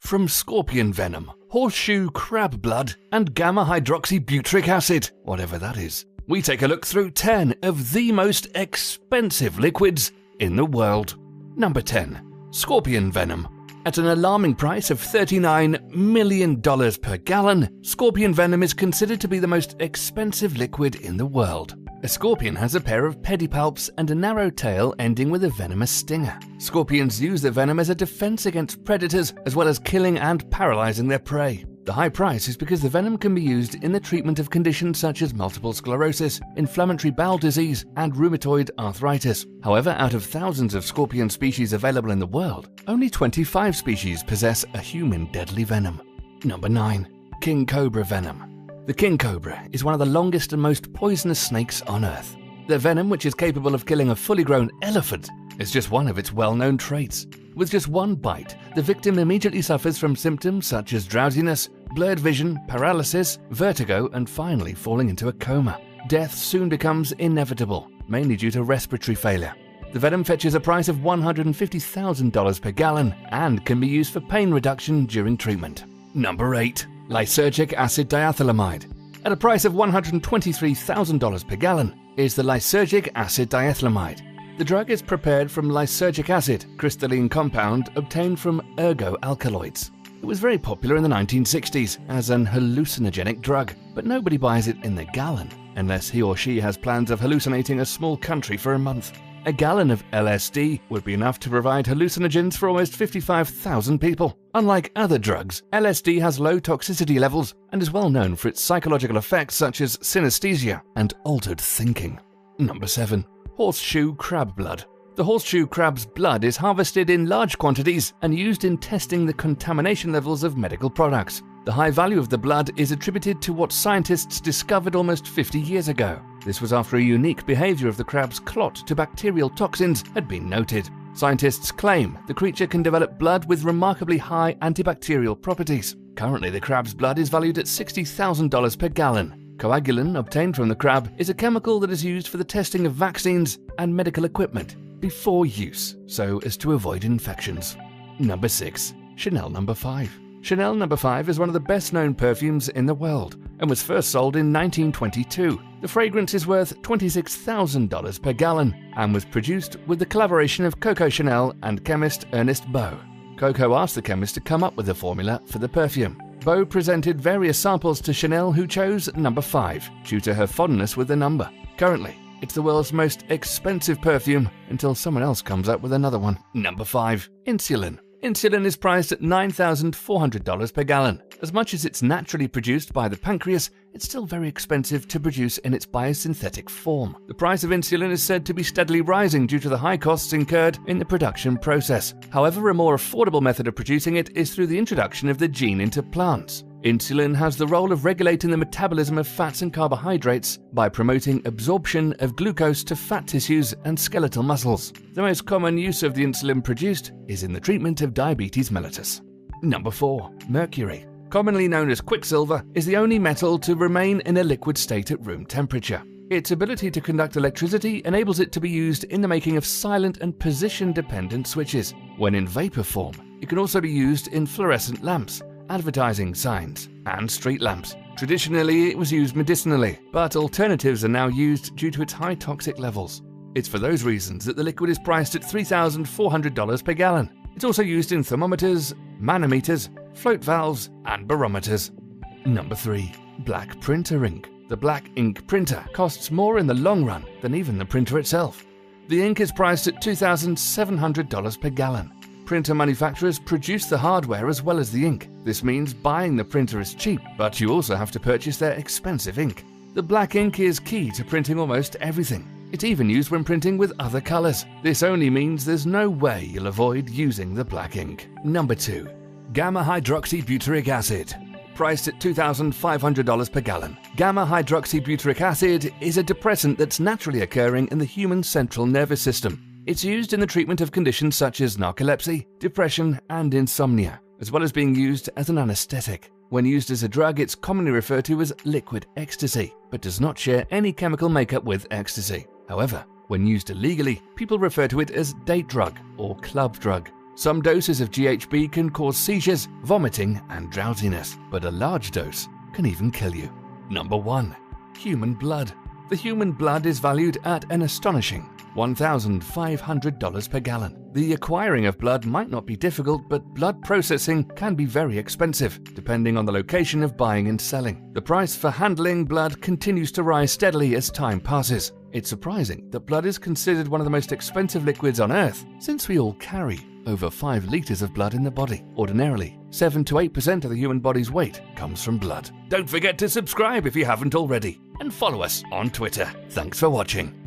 from scorpion venom, horseshoe crab blood, and gamma-hydroxybutyric acid, whatever that is. We take a look through 10 of the most expensive liquids in the world. Number 10. Scorpion venom. At an alarming price of $39 million per gallon, scorpion venom is considered to be the most expensive liquid in the world. A scorpion has a pair of pedipalps and a narrow tail ending with a venomous stinger. Scorpions use the venom as a defense against predators, as well as killing and paralyzing their prey. The high price is because the venom can be used in the treatment of conditions such as multiple sclerosis, inflammatory bowel disease, and rheumatoid arthritis. However, out of thousands of scorpion species available in the world, only 25 species possess a human deadly venom. Number 9. King cobra venom. The king cobra is one of the longest and most poisonous snakes on Earth. Their venom, which is capable of killing a fully grown elephant, is just one of its well-known traits. With just one bite, the victim immediately suffers from symptoms such as drowsiness, blurred vision, paralysis, vertigo, and finally falling into a coma. Death soon becomes inevitable, mainly due to respiratory failure. The venom fetches a price of $150,000 per gallon and can be used for pain reduction during treatment. Number 8. Lysergic acid diethylamide. At a price of $123,000 per gallon is the lysergic acid diethylamide. The drug is prepared from lysergic acid, crystalline compound obtained from ergo-alkaloids. It was very popular in the 1960s as an hallucinogenic drug, but nobody buys it in the gallon unless he or she has plans of hallucinating a small country for a month. A gallon of LSD would be enough to provide hallucinogens for almost 55,000 people. Unlike other drugs, LSD has low toxicity levels and is well known for its psychological effects such as synesthesia and altered thinking. Number 7. Horseshoe crab blood. The horseshoe crab's blood is harvested in large quantities and used in testing the contamination levels of medical products. The high value of the blood is attributed to what scientists discovered almost 50 years ago. This was after a unique behavior of the crab's clot to bacterial toxins had been noted. Scientists claim the creature can develop blood with remarkably high antibacterial properties. Currently, the crab's blood is valued at $60,000 per gallon. Coagulin, obtained from the crab, is a chemical that is used for the testing of vaccines and medical equipment before use, so as to avoid infections. Number 6. Chanel No. 5. Chanel No. 5 is one of the best-known perfumes in the world and was first sold in 1922. The fragrance is worth $26,000 per gallon and was produced with the collaboration of Coco Chanel and chemist Ernest Beau. Coco asked the chemist to come up with a formula for the perfume. Beau presented various samples to Chanel, who chose No. 5 due to her fondness with the number. Currently, it's the world's most expensive perfume until someone else comes up with another one. Number 5. Insulin. Insulin is priced at $9,400 per gallon. As much as it's naturally produced by the pancreas, it's still very expensive to produce in its biosynthetic form. The price of insulin is said to be steadily rising due to the high costs incurred in the production process. However, a more affordable method of producing it is through the introduction of the gene into plants. Insulin has the role of regulating the metabolism of fats and carbohydrates by promoting absorption of glucose to fat tissues and skeletal muscles. The most common use of the insulin produced is in the treatment of diabetes mellitus. Number 4. Mercury. Commonly known as quicksilver, is the only metal to remain in a liquid state at room temperature. Its ability to conduct electricity enables it to be used in the making of silent and position-dependent switches. When in vapor form, it can also be used in fluorescent lamps, advertising signs, and street lamps. Traditionally, it was used medicinally, but alternatives are now used due to its high toxic levels. It's for those reasons that the liquid is priced at $3,400 per gallon. It's also used in thermometers, manometers, float valves, and barometers. Number 3. Black printer ink. The black ink printer costs more in the long run than even the printer itself. The ink is priced at $2,700 per gallon. Printer manufacturers produce the hardware as well as the ink. This means buying the printer is cheap, but you also have to purchase their expensive ink. The black ink is key to printing almost everything. It's even used when printing with other colors. This only means there's no way you'll avoid using the black ink. Number 2. Gamma-hydroxybutyric acid. Priced at $2,500 per gallon. Gamma-hydroxybutyric acid is a depressant that's naturally occurring in the human central nervous system. It's used in the treatment of conditions such as narcolepsy, depression, and insomnia, as well as being used as an anesthetic. When used as a drug, it's commonly referred to as liquid ecstasy, but does not share any chemical makeup with ecstasy. However, when used illegally, people refer to it as date drug or club drug. Some doses of GHB can cause seizures, vomiting, and drowsiness, but a large dose can even kill you. Number 1. Human blood. The human blood is valued at an astonishing $1,500 per gallon. The acquiring of blood might not be difficult, but blood processing can be very expensive, depending on the location of buying and selling. The price for handling blood continues to rise steadily as time passes. It's surprising that blood is considered one of the most expensive liquids on Earth, since we all carry over 5 liters of blood in the body. Ordinarily, 7 to 8% of the human body's weight comes from blood. Don't forget to subscribe if you haven't already, and follow us on Twitter. Thanks for watching.